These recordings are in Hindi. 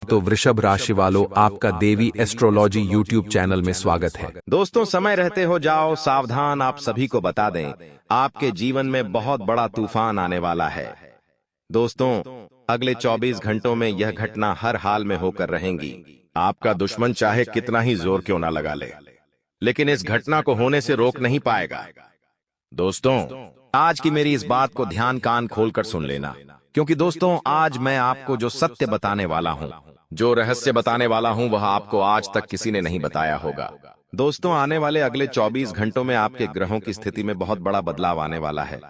तो वृषभ राशि वालों, आपका देवी एस्ट्रोलॉजी यूट्यूब चैनल में स्वागत है। दोस्तों, समय रहते हो जाओ सावधान। आप सभी को बता दें, आपके जीवन में बहुत बड़ा तूफान आने वाला है। दोस्तों, अगले 24 घंटों में यह घटना हर हाल में होकर रहेंगी। आपका दुश्मन चाहे कितना ही जोर क्यों ना लगा ले, लेकिन इस घटना को होने से रोक नहीं पाएगा। दोस्तों, आज की मेरी इस बात को ध्यान कान खोलकर सुन लेना, क्योंकि दोस्तों आज मैं आपको जो सत्य बताने वाला हूं, जो रहस्य बताने वाला हूं, वह आपको आज तक किसी ने नहीं बताया होगा। दोस्तों, आने वाले अगले 24 घंटों में आपके ग्रहों की स्थिति में बहुत बड़ा बदलाव आने वाला है।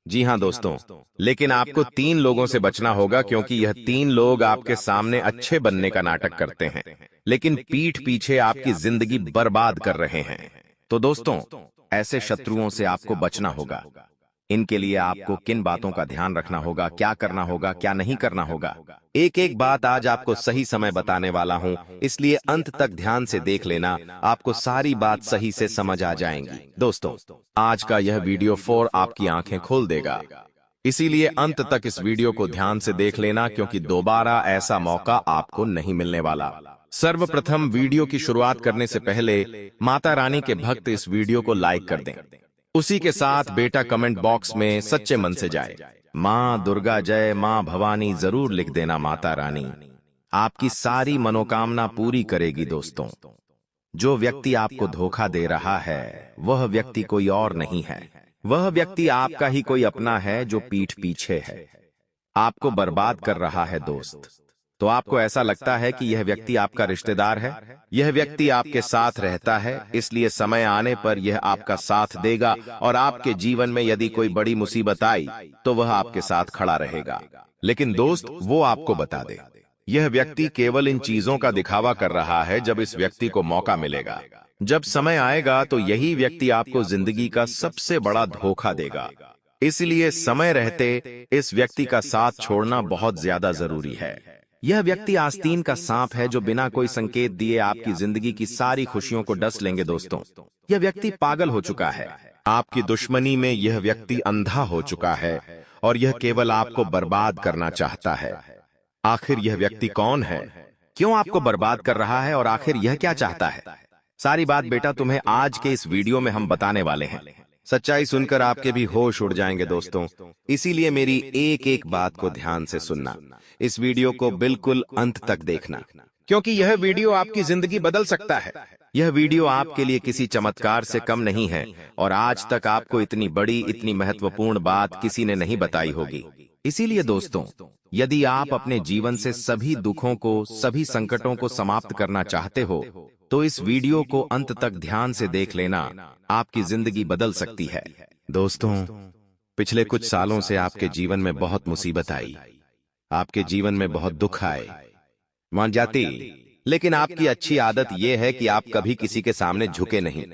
जी हां दोस्तों, लेकिन आपको 3 लोगों से बचना होगा, क्योंकि यह 3 लोग आपके सामने अच्छे बनने का नाटक करते हैं, लेकिन पीठ पीछे आपकी जिंदगी बर्बाद कर रहे हैं। तो दोस्तों, ऐसे शत्रुओं से आपको बचना होगा। इनके लिए आपको किन बातों का ध्यान रखना होगा, क्या करना होगा, क्या नहीं करना होगा, एक एक बात आज आपको सही समय बताने वाला हूं, इसलिए अंत तक ध्यान से देख लेना। आपको सारी बात सही से समझ आ जाएंगी। दोस्तों, आज का यह वीडियो 4 आपकी आंखें खोल देगा, इसीलिए अंत तक इस वीडियो को ध्यान से देख लेना, क्योंकि दोबारा ऐसा मौका आपको नहीं मिलने वाला। सर्वप्रथम, वीडियो की शुरुआत करने से पहले माता रानी के भक्त इस वीडियो को लाइक कर दें। उसी के साथ बेटा कमेंट बॉक्स में सच्चे मन से जाए मां दुर्गा जय, मां भवानी जरूर लिख देना। माता रानी आपकी सारी मनोकामना पूरी करेगी। दोस्तों, जो व्यक्ति आपको धोखा दे रहा है, वह व्यक्ति कोई और नहीं है। वह व्यक्ति आपका ही कोई अपना है, जो पीठ पीछे है, आपको बर्बाद कर रहा है। दोस्त, तो आपको ऐसा लगता है कि यह व्यक्ति आपका रिश्तेदार है, यह व्यक्ति आपके साथ रहता है, इसलिए समय आने पर यह आपका साथ देगा, और आपके जीवन में यदि कोई बड़ी मुसीबत आई तो वह आपके साथ खड़ा रहेगा। लेकिन दोस्त, वो आपको बता दे, यह व्यक्ति केवल इन चीजों का दिखावा कर रहा है। जब इस व्यक्ति को मौका मिलेगा, जब समय आएगा, तो यही व्यक्ति आपको जिंदगी का सबसे बड़ा धोखा देगा। इसलिए समय रहते इस व्यक्ति का साथ छोड़ना बहुत ज्यादा जरूरी है। यह व्यक्ति आस्तीन का सांप है, जो बिना कोई संकेत दिए आपकी जिंदगी की सारी खुशियों को डस लेंगे। दोस्तों, यह व्यक्ति पागल हो चुका है। आपकी दुश्मनी में यह व्यक्ति अंधा हो चुका है, और यह केवल आपको बर्बाद करना चाहता है। आखिर यह व्यक्ति कौन है, क्यों आपको बर्बाद कर रहा है, और आखिर यह क्या चाहता है? सारी बात बेटा तुम्हें आज के इस वीडियो में हम बताने वाले हैं। सच्चाई सुनकर आपके भी होश उड़ जाएंगे दोस्तों, इसीलिए मेरी एक एक बात को ध्यान से सुनना। इस वीडियो को बिल्कुल अंत तक देखना, क्योंकि यह वीडियो आपकी जिंदगी बदल सकता है। यह वीडियो आपके लिए किसी चमत्कार से कम नहीं है, और आज तक आपको इतनी बड़ी, इतनी महत्वपूर्ण बात किसी ने नहीं बताई होगी। इसीलिए दोस्तों, यदि आप अपने जीवन से सभी दुखों को, सभी संकटों को समाप्त करना चाहते हो, तो इस वीडियो को अंत तक ध्यान से देख लेना। आपकी जिंदगी बदल सकती है। दोस्तों, पिछले कुछ सालों से आपके जीवन में बहुत मुसीबत आई, आपके जीवन में बहुत दुख आए, मान जाती, लेकिन आपकी अच्छी आदत यह है कि आप कभी किसी के सामने झुके नहीं।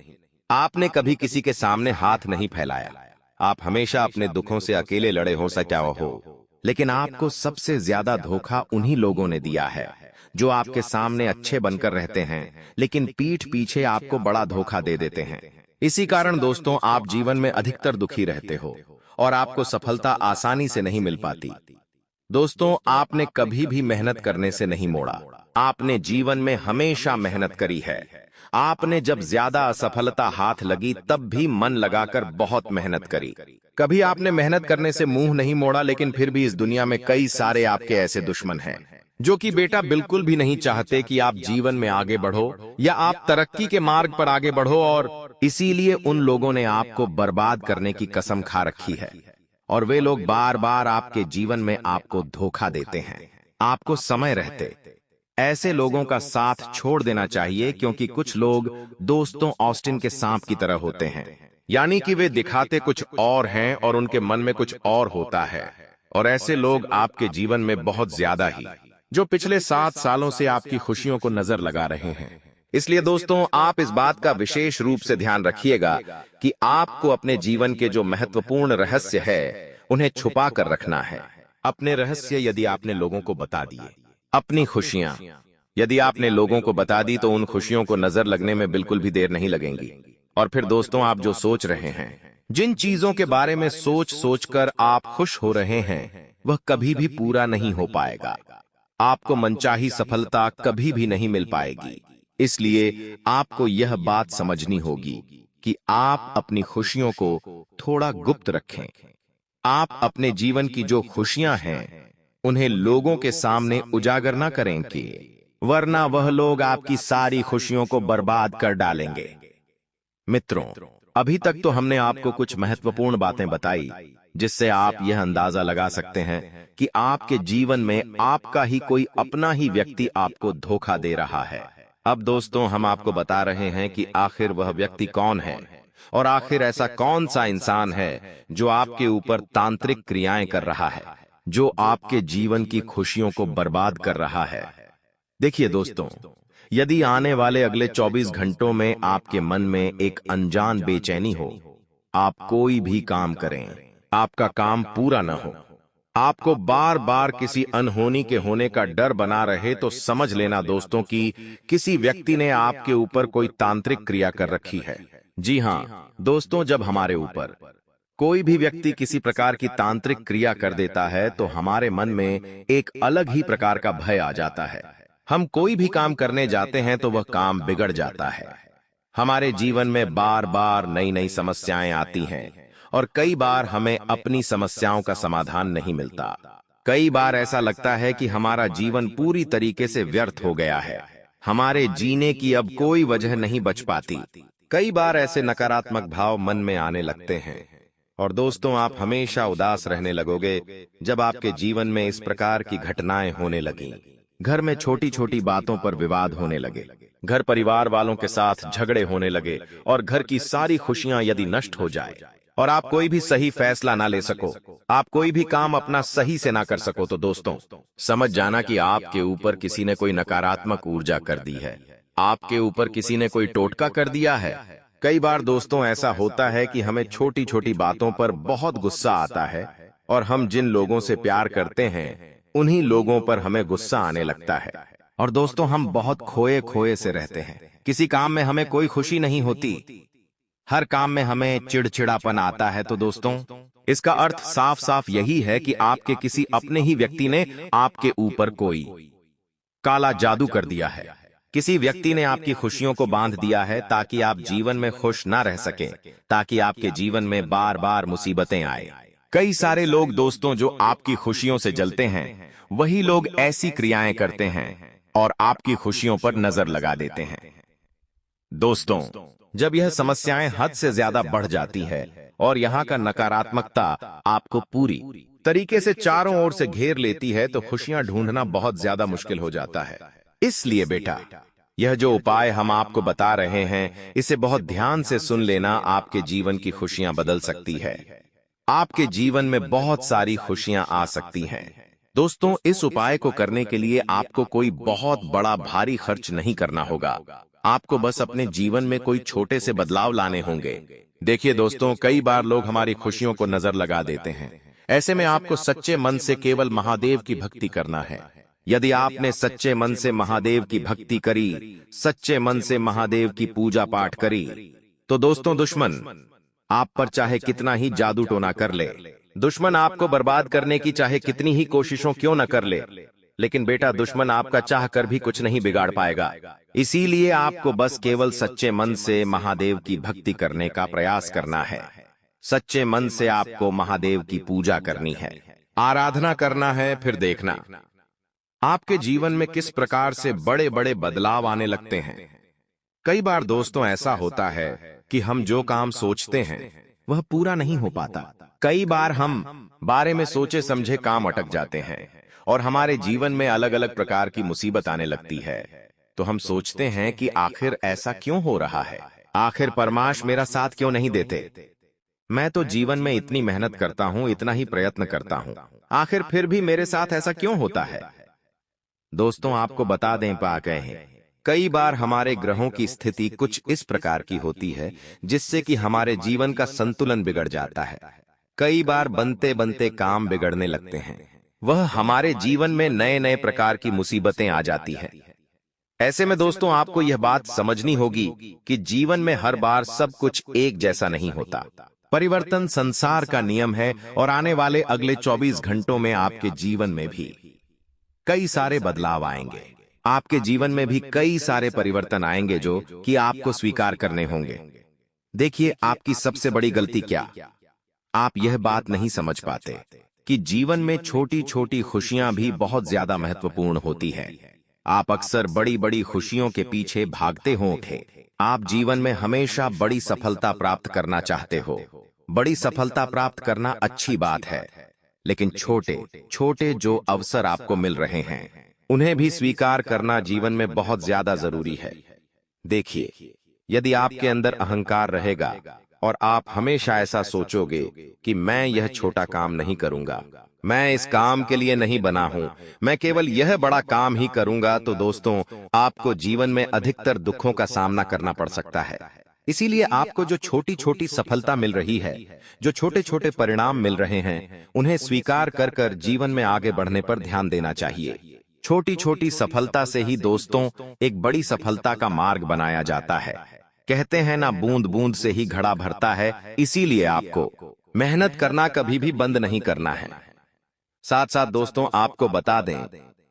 आपने कभी किसी के सामने हाथ नहीं फैलाया। आप हमेशा अपने दुखों से अकेले लड़े हो सका हो, लेकिन आपको सबसे ज्यादा धोखा उन्हीं लोगों ने दिया है, जो आपके सामने अच्छे बनकर रहते हैं, लेकिन पीठ पीछे आपको बड़ा धोखा दे देते हैं। इसी कारण दोस्तों, आप जीवन में अधिकतर दुखी रहते हो, और आपको सफलता आसानी से नहीं मिल पाती। दोस्तों, आपने कभी भी मेहनत करने से नहीं मोड़ा। आपने जीवन में हमेशा मेहनत करी है। आपने जब ज्यादा असफलता हाथ लगी, तब भी मन लगाकर बहुत मेहनत करी। कभी आपने मेहनत करने से मुंह नहीं मोड़ा, लेकिन फिर भी इस दुनिया में कई सारे आपके ऐसे दुश्मन हैं, जो कि बेटा बिल्कुल भी नहीं चाहते कि आप जीवन में आगे बढ़ो, या आप तरक्की के मार्ग पर आगे बढ़ो, और इसीलिए उन लोगों ने आपको बर्बाद करने की कसम खा रखी है। और वे लोग बार बार आपके जीवन में आपको धोखा देते हैं। आपको समय रहते ऐसे लोगों का साथ छोड़ देना चाहिए, क्योंकि कुछ लोग दोस्तों ऑस्टिन के सांप की तरह होते हैं, यानी कि वे दिखाते कुछ और हैं और उनके मन में कुछ और होता है। और ऐसे लोग आपके जीवन में बहुत ज्यादा ही, जो पिछले 7 सालों से आपकी खुशियों को नजर लगा रहे हैं। इसलिए दोस्तों, आप इस बात का विशेष रूप से ध्यान रखिएगा कि आपको अपने जीवन के जो महत्वपूर्ण रहस्य है, उन्हें छुपा कर रखना है। अपने रहस्य यदि आपने लोगों को बता दिए, अपनी खुशियां यदि आपने लोगों को बता दी, तो उन खुशियों को नजर लगने में बिल्कुल भी देर नहीं लगेगी। और फिर दोस्तों, आप जो सोच रहे हैं, जिन चीजों के बारे में सोच सोचकर आप खुश हो रहे हैं, वह कभी भी पूरा नहीं हो पाएगा। आपको मनचाही सफलता कभी भी नहीं मिल पाएगी। इसलिए आपको यह बात समझनी होगी कि आप अपनी खुशियों को थोड़ा गुप्त रखें। आप अपने जीवन की जो खुशियां हैं, उन्हें लोगों के सामने उजागर ना करें कि वरना वह लोग आपकी सारी खुशियों को बर्बाद कर डालेंगे। मित्रों, अभी तक तो हमने आपको कुछ महत्वपूर्ण बातें बताई, जिससे आप यह अंदाजा लगा सकते हैं कि आपके जीवन में आपका ही कोई अपना ही व्यक्ति आपको धोखा दे रहा है। अब दोस्तों, हम आपको बता रहे हैं कि आखिर वह व्यक्ति कौन है और आखिर ऐसा कौन सा इंसान है जो आपके ऊपर तांत्रिक क्रियाएं कर रहा है, जो आपके जीवन की खुशियों को बर्बाद कर रहा है। देखिए दोस्तों, यदि आने वाले अगले 24 घंटों में आपके मन में एक अनजान बेचैनी हो, आप कोई भी काम करें, आपका काम पूरा न हो, आपको बार बार किसी अनहोनी के होने का डर बना रहे, तो समझ लेना दोस्तों कि किसी व्यक्ति ने आपके ऊपर कोई तांत्रिक क्रिया कर रखी है। जी हाँ दोस्तों, जब हमारे ऊपर कोई भी व्यक्ति किसी प्रकार की तांत्रिक क्रिया कर देता है, तो हमारे मन में एक अलग ही प्रकार का भय आ जाता है। हम कोई भी काम करने जाते हैं तो वह काम बिगड़ जाता है। हमारे जीवन में बार बार नई नई समस्याएं आती हैं और कई बार हमें अपनी समस्याओं का समाधान नहीं मिलता। कई बार ऐसा लगता है कि हमारा जीवन पूरी तरीके से व्यर्थ हो गया है, हमारे जीने की अब कोई वजह नहीं बच पाती। कई बार ऐसे नकारात्मक भाव मन में आने लगते हैं और दोस्तों, आप हमेशा उदास रहने लगोगे जब आपके जीवन में इस प्रकार की घटनाएं होने लगीं। घर में छोटी छोटी बातों पर विवाद होने लगे, घर परिवार वालों के साथ झगड़े होने लगे और घर की सारी खुशियां यदि नष्ट हो जाए और आप कोई भी सही फैसला ना ले सको, आप कोई भी काम अपना सही से ना कर सको, तो दोस्तों समझ जाना कि आपके ऊपर किसी ने कोई नकारात्मक ऊर्जा कर दी है, आपके ऊपर किसी ने कोई टोटका कर दिया है। कई बार दोस्तों ऐसा होता है कि हमें छोटी छोटी बातों पर बहुत गुस्सा आता है और हम जिन लोगों से प्यार करते हैं, उन्हीं लोगों पर हमें गुस्सा आने लगता है। और दोस्तों, हम बहुत खोए खोए से रहते हैं, किसी काम में हमें कोई खुशी नहीं होती, हर काम में हमें चिड़चिड़ापन आता है। तो दोस्तों, इसका अर्थ साफ साफ यही है कि आपके किसी अपने ही व्यक्ति ने आपके ऊपर कोई काला जादू कर दिया है। किसी व्यक्ति ने आपकी खुशियों को बांध दिया है ताकि आप जीवन में खुश ना रह सकें, ताकि आपके जीवन में बार बार मुसीबतें आए। कई सारे लोग दोस्तों जो आपकी खुशियों से जलते हैं, वही लोग ऐसी क्रियाएं करते हैं और आपकी खुशियों पर नजर लगा देते हैं। दोस्तों, जब यह समस्याएं हद से ज्यादा बढ़ जाती है और यहाँ का नकारात्मकता आपको पूरी तरीके से चारों ओर से घेर लेती है, तो खुशियां ढूंढना बहुत ज्यादा मुश्किल हो जाता है। इसलिए बेटा, यह जो उपाय हम आपको बता रहे हैं, इसे बहुत ध्यान से सुन लेना, आपके जीवन की खुशियां बदल सकती है, आपके जीवन में बहुत सारी खुशियां आ सकती हैं। दोस्तों, इस उपाय को करने के लिए आपको कोई बहुत बड़ा भारी खर्च नहीं करना होगा, आपको बस अपने जीवन में कोई छोटे से बदलाव लाने होंगे। देखिए दोस्तों, कई बार लोग हमारी खुशियों को नजर लगा देते हैं। ऐसे में आपको सच्चे मन से केवल महादेव की भक्ति करना है। यदि आपने सच्चे मन से महादेव की भक्ति करी, सच्चे मन से महादेव की पूजा पाठ करी, तो दोस्तों दुश्मन आप पर चाहे कितना ही जादू टोना कर ले, दुश्मन आपको बर्बाद करने की चाहे कितनी ही कोशिशों क्यों न कर ले, लेकिन बेटा दुश्मन आपका चाह कर भी कुछ नहीं बिगाड़ पाएगा। इसीलिए आपको बस केवल सच्चे मन से महादेव की भक्ति करने का प्रयास करना है। सच्चे मन से आपको महादेव की पूजा करनी है, आराधना करना है। फिर देखना आपके जीवन में किस प्रकार से बड़े बड़े बदलाव आने लगते हैं। कई बार दोस्तों ऐसा होता है कि हम जो काम सोचते हैं वह पूरा नहीं हो पाता। कई बार हम बारे में सोचे समझे काम अटक जाते हैं और हमारे जीवन में अलग अलग प्रकार की मुसीबत आने लगती है। तो हम सोचते हैं कि आखिर ऐसा क्यों हो रहा है, आखिर परमात्मा मेरा साथ क्यों नहीं देते। मैं तो जीवन में इतनी मेहनत करता हूं, इतना ही प्रयत्न करता हूं, आखिर फिर भी मेरे साथ ऐसा क्यों होता है। दोस्तों, आपको बता दें पा गए हैं, कई बार हमारे ग्रहों की स्थिति कुछ इस प्रकार की होती है जिससे कि हमारे जीवन का संतुलन बिगड़ जाता है। कई बार बनते बनते काम बिगड़ने लगते हैं, वह हमारे जीवन में नए नए प्रकार की मुसीबतें आ जाती हैं। ऐसे में दोस्तों आपको यह बात समझनी होगी कि जीवन में हर बार सब कुछ एक जैसा नहीं होता। परिवर्तन संसार का नियम है और आने वाले अगले 24 घंटों में आपके जीवन में भी कई सारे बदलाव आएंगे। आपके जीवन में भी कई सारे परिवर्तन आएंगे जो कि आपको स्वीकार करने होंगे। देखिए, आपकी सबसे बड़ी गलती क्या? आप यह बात नहीं समझ पाते कि जीवन में छोटी छोटी खुशियां भी बहुत ज्यादा महत्वपूर्ण होती है। आप अक्सर बड़ी बड़ी खुशियों के पीछे भागते होंगे। आप जीवन में हमेशा बड़ी सफलता प्राप्त करना चाहते हो। बड़ी सफलता प्राप्त करना अच्छी बात है, लेकिन छोटे छोटे जो अवसर आपको मिल रहे हैं उन्हें भी स्वीकार करना जीवन में बहुत ज्यादा जरूरी है। देखिए, यदि आपके अंदर अहंकार रहेगा और आप हमेशा ऐसा सोचोगे कि मैं यह छोटा काम नहीं करूंगा, मैं इस काम के लिए नहीं बना हूं, मैं केवल यह बड़ा काम ही करूंगा, तो दोस्तों, आपको जीवन में अधिकतर दुखों का सामना करना पड़ सकता है। इसीलिए आपको जो छोटी छोटी सफलता मिल रही है, जो छोटे छोटे परिणाम मिल रहे हैं, उन्हें स्वीकार कर कर जीवन में आगे बढ़ने पर ध्यान देना चाहिए। छोटी छोटी सफलता से ही दोस्तों एक बड़ी सफलता का मार्ग बनाया जाता है। कहते हैं ना, बूंद बूंद से ही घड़ा भरता है। इसीलिए आपको मेहनत करना कभी भी बंद नहीं करना है। साथ साथ दोस्तों, आपको बता दें,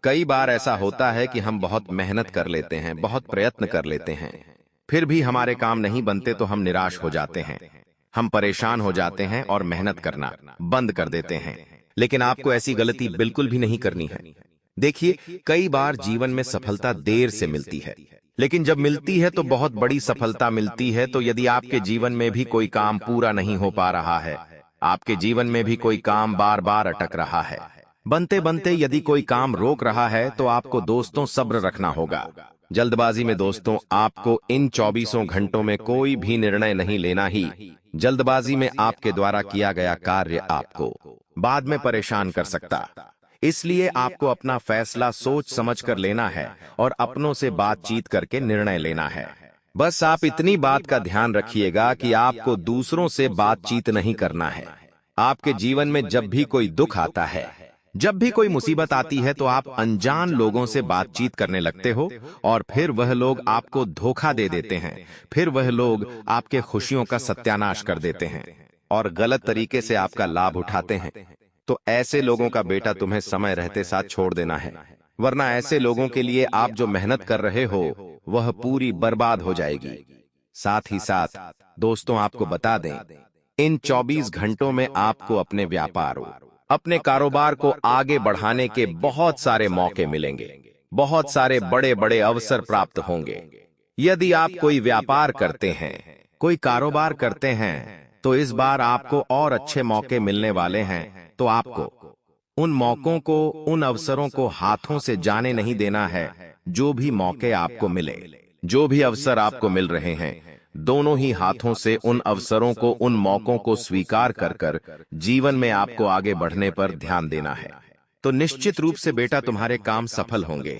कई बार ऐसा होता है कि हम बहुत मेहनत कर लेते हैं, बहुत प्रयत्न कर लेते हैं, फिर भी हमारे काम नहीं बनते तो हम निराश हो जाते हैं, हम परेशान हो जाते हैं और मेहनत करना बंद कर देते हैं। लेकिन आपको ऐसी गलती बिल्कुल भी नहीं करनी है। देखिए, कई बार जीवन में सफलता देर से मिलती है, लेकिन जब मिलती है तो बहुत बड़ी सफलता मिलती है। तो यदि आपके जीवन में भी कोई काम पूरा नहीं हो पा रहा है, आपके जीवन में भी कोई काम बार बार अटक रहा है, बनते बनते यदि कोई काम रोक रहा है, तो आपको दोस्तों सब्र रखना होगा। जल्दबाजी में दोस्तों आपको इन 24 घंटों में कोई भी निर्णय नहीं लेना ही। जल्दबाजी में आपके द्वारा किया गया कार्य आपको बाद में परेशान कर सकता। इसलिए आपको अपना फैसला सोच समझ कर लेना है और अपनों से बातचीत करके निर्णय लेना है। बस आप इतनी बात का ध्यान रखिएगा कि आपको दूसरों से बातचीत नहीं करना है। आपके जीवन में जब भी कोई दुख आता है, जब भी कोई मुसीबत आती है, तो आप अनजान लोगों से बातचीत करने लगते हो और फिर वह लोग आपको धोखा दे देते हैं। फिर वह लोग आपके खुशियों का सत्यानाश कर देते हैं और गलत तरीके से आपका लाभ उठाते हैं। तो ऐसे लोगों का बेटा तुम्हें समय रहते साथ छोड़ देना है, वरना ऐसे लोगों के लिए आप जो मेहनत कर रहे हो वह पूरी बर्बाद हो जाएगी। साथ ही साथ दोस्तों आपको बता दें, इन 24 घंटों में आपको अपने व्यापार, अपने कारोबार को आगे बढ़ाने के बहुत सारे मौके मिलेंगे, बहुत सारे बड़े बड़े अवसर प्राप्त होंगे। यदि आप कोई व्यापार करते हैं, कोई कारोबार करते हैं, तो इस बार आपको और अच्छे मौके मिलने वाले हैं। तो आपको उन मौकों को, उन अवसरों को हाथों से जाने नहीं देना है। जो भी मौके आपको मिले, जो भी अवसर आपको मिल रहे हैं, दोनों ही हाथों से उन अवसरों को, उन मौकों को स्वीकार कर कर जीवन में आपको आगे बढ़ने पर ध्यान देना है। तो निश्चित रूप से बेटा तुम्हारे काम सफल होंगे,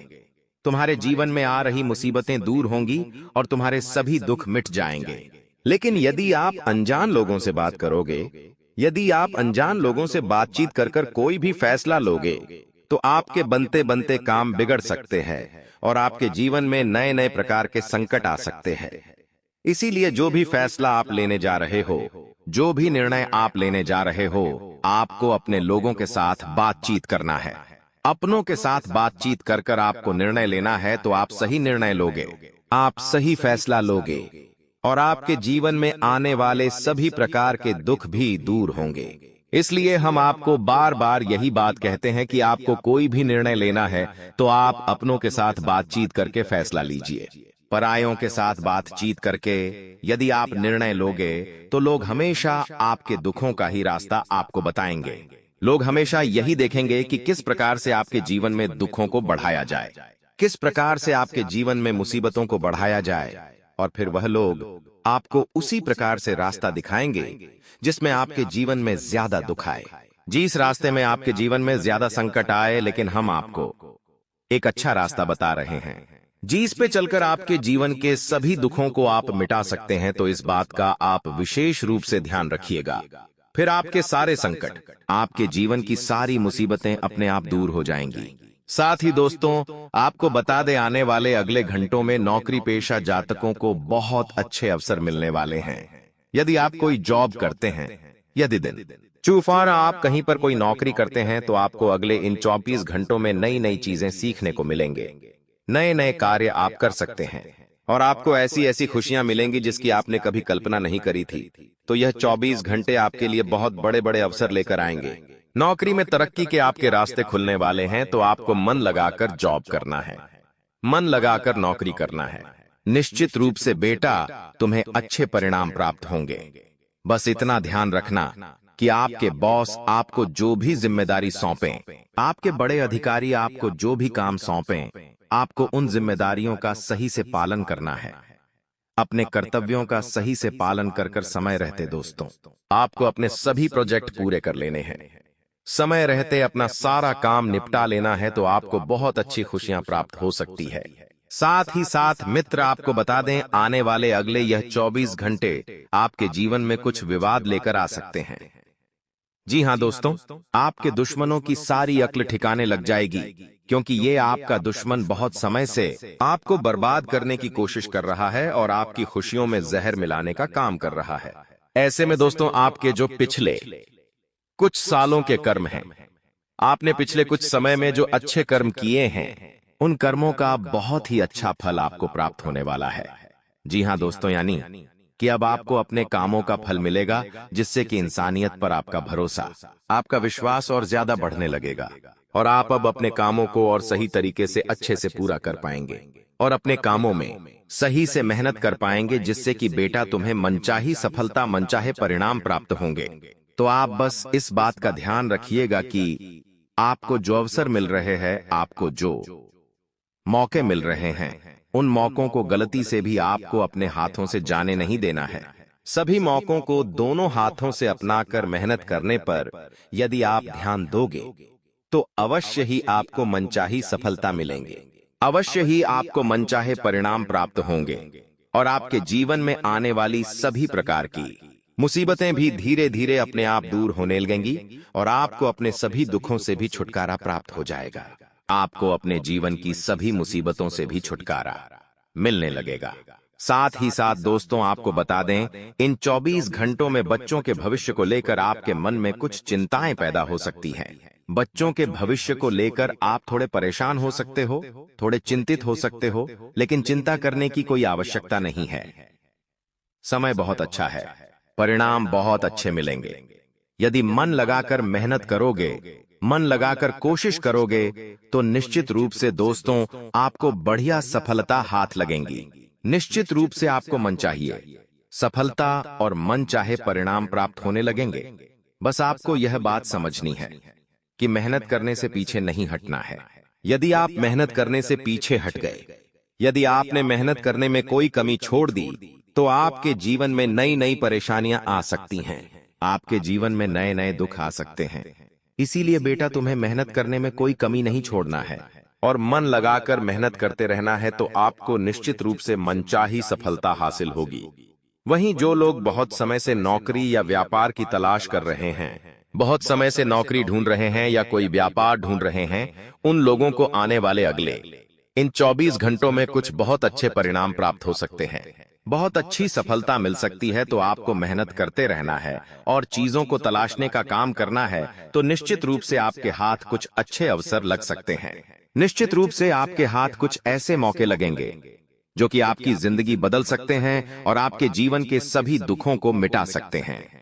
तुम्हारे जीवन में आ रही मुसीबतें दूर होंगी और तुम्हारे सभी दुख मिट जाएंगे। लेकिन यदि आप अनजान लोगों से बात करोगे, यदि आप अनजान लोगों से बातचीत कर कर कोई भी फैसला लोगे, तो आपके बनते बनते काम बिगड़ सकते हैं और आपके जीवन में नए नए प्रकार के संकट आ सकते हैं। इसीलिए जो भी फैसला आप लेने जा रहे हो, जो भी निर्णय आप लेने जा रहे हो, आपको अपने लोगों के साथ बातचीत करना है। अपनों के साथ बातचीत कर कर आपको निर्णय लेना है, तो आप सही निर्णय लोगे, आप सही फैसला लोगे और आपके जीवन में आने वाले सभी प्रकार के दुख भी दूर होंगे। इसलिए हम आपको बार बार यही बात कहते हैं कि आपको कोई भी निर्णय लेना है तो आप अपनों के साथ बातचीत करके फैसला लीजिए। परायों के साथ बातचीत करके यदि आप निर्णय लोगे, तो लोग हमेशा आपके दुखों का ही रास्ता आपको बताएंगे। लोग हमेशा यही देखेंगे कि किस प्रकार से आपके जीवन में दुखों को बढ़ाया जाए, किस प्रकार से आपके जीवन में मुसीबतों को बढ़ाया जाए, और फिर वह लोग आपको उसी प्रकार से रास्ता दिखाएंगे जिसमें आपके जीवन में ज्यादा दुख आए, जिस रास्ते में आपके जीवन में ज्यादा संकट आए। लेकिन हम आपको एक अच्छा रास्ता बता रहे हैं जिस पे चलकर आपके जीवन के सभी दुखों को आप मिटा सकते हैं। तो इस बात का आप विशेष रूप से ध्यान रखिएगा। फिर आपके सारे संकट, आपके जीवन की सारी मुसीबतें अपने आप दूर हो जाएंगी। साथ ही दोस्तों आपको बता दें, आने वाले अगले घंटों में नौकरी पेशा जातकों को बहुत अच्छे अवसर मिलने वाले हैं। यदि आप कोई जॉब करते हैं, चूफान, आप कहीं पर कोई नौकरी करते हैं तो आपको अगले इन 24 घंटों में नई नई चीजें सीखने को मिलेंगे। नए नए कार्य आप कर सकते हैं और आपको ऐसी ऐसी खुशियां मिलेंगी जिसकी आपने कभी कल्पना नहीं करी थी। तो यह 24 घंटे आपके लिए बहुत बड़े बड़े अवसर लेकर आएंगे। नौकरी में तरक्की के आपके रास्ते खुलने वाले हैं, तो आपको मन लगाकर जॉब करना है, मन लगाकर नौकरी करना है। निश्चित रूप से बेटा, तुम्हें अच्छे परिणाम प्राप्त होंगे। बस इतना ध्यान रखना कि आपके बॉस आपको जो भी जिम्मेदारी सौंपें, आपके बड़े अधिकारी आपको जो भी काम सौंपें, आपको उन जिम्मेदारियों का सही से पालन करना है। अपने कर्तव्यों का सही से पालन कर कर समय रहते दोस्तों, आपको अपने सभी प्रोजेक्ट पूरे कर लेने हैं। समय रहते अपना सारा काम निपटा लेना है, तो आपको बहुत अच्छी खुशियां प्राप्त हो सकती है। साथ ही साथ मित्र, आपको बता दें, आने वाले अगले यह 24 घंटे आपके जीवन में कुछ विवाद लेकर आ सकते हैं। जी हां दोस्तों, आपके दुश्मनों की सारी अक्ल ठिकाने लग जाएगी, क्योंकि ये आपका दुश्मन बहुत समय से आपको बर्बाद करने की कोशिश कर रहा है और आपकी खुशियों में जहर मिलाने का काम कर रहा है। ऐसे में दोस्तों, आपके जो पिछले कुछ सालों के कर्म हैं, आपने पिछले कुछ समय में जो अच्छे कर्म किए हैं, उन कर्मों का बहुत ही अच्छा फल आपको प्राप्त होने वाला है। जी हां दोस्तों, यानी कि अब आपको अपने कामों का फल मिलेगा, जिससे कि इंसानियत पर आपका भरोसा, आपका विश्वास और ज्यादा बढ़ने लगेगा और आप अब अपने कामों को और सही तरीके से अच्छे से पूरा कर पाएंगे और अपने कामों में सही से मेहनत कर पाएंगे, जिससे कि बेटा तुम्हें मनचाही सफलता, मनचाहे परिणाम प्राप्त होंगे। तो आप बस इस बात का ध्यान रखिएगा कि आपको जो अवसर मिल रहे हैं, आपको जो मौके मिल रहे हैं, उन मौकों को गलती से भी आपको अपने हाथों से जाने नहीं देना है। सभी मौकों को दोनों हाथों से अपनाकर मेहनत करने पर यदि आप ध्यान दोगे, तो अवश्य ही आपको मनचाही सफलता मिलेंगे, अवश्य ही आपको मनचाहे परिणाम प्राप्त होंगे और आपके जीवन में आने वाली सभी प्रकार की मुसीबतें भी धीरे धीरे अपने आप दूर होने लगेंगी और आपको अपने सभी दुखों से भी छुटकारा प्राप्त हो जाएगा। आपको अपने जीवन की सभी मुसीबतों से भी छुटकारा मिलने लगेगा। साथ ही साथ दोस्तों, आपको बता दें, इन 24 घंटों में बच्चों के भविष्य को लेकर आपके मन में कुछ चिंताएं पैदा हो सकती हैं। बच्चों के भविष्य को लेकर आप थोड़े परेशान हो सकते हो, थोड़े चिंतित हो सकते हो, लेकिन चिंता करने की कोई आवश्यकता नहीं है। समय बहुत अच्छा है, परिणाम बहुत अच्छे मिलेंगे। यदि मन लगाकर मेहनत करोगे, मन लगाकर कोशिश करोगे, तो निश्चित रूप से दोस्तों आपको बढ़िया सफलता हाथ लगेंगी। निश्चित रूप से आपको मन चाहिए सफलता और मन चाहे परिणाम प्राप्त होने लगेंगे। बस आपको यह बात समझनी है कि मेहनत करने से पीछे नहीं हटना है। यदि आप मेहनत करने से पीछे हट गए, यदि आपने मेहनत करने में कोई कमी छोड़ दी, तो आपके जीवन में नई नई परेशानियां आ सकती हैं, आपके जीवन में नए नए दुख आ सकते हैं। इसीलिए बेटा, तुम्हें मेहनत करने में कोई कमी नहीं छोड़ना है और मन लगाकर मेहनत करते रहना है, तो आपको निश्चित रूप से मनचाही सफलता हासिल होगी। वहीं जो लोग बहुत समय से नौकरी या व्यापार की तलाश कर रहे हैं, बहुत समय से नौकरी ढूंढ रहे हैं या कोई व्यापार ढूंढ रहे हैं, उन लोगों को आने वाले अगले इन 24 घंटों में कुछ बहुत अच्छे परिणाम प्राप्त हो सकते हैं, बहुत अच्छी सफलता मिल सकती है। तो आपको मेहनत करते रहना है और चीजों को तलाशने का काम करना है, तो निश्चित रूप से आपके हाथ कुछ अच्छे अवसर लग सकते हैं। निश्चित रूप से आपके हाथ कुछ ऐसे मौके लगेंगे जो कि आपकी जिंदगी बदल सकते हैं और आपके जीवन के सभी दुखों को मिटा सकते हैं।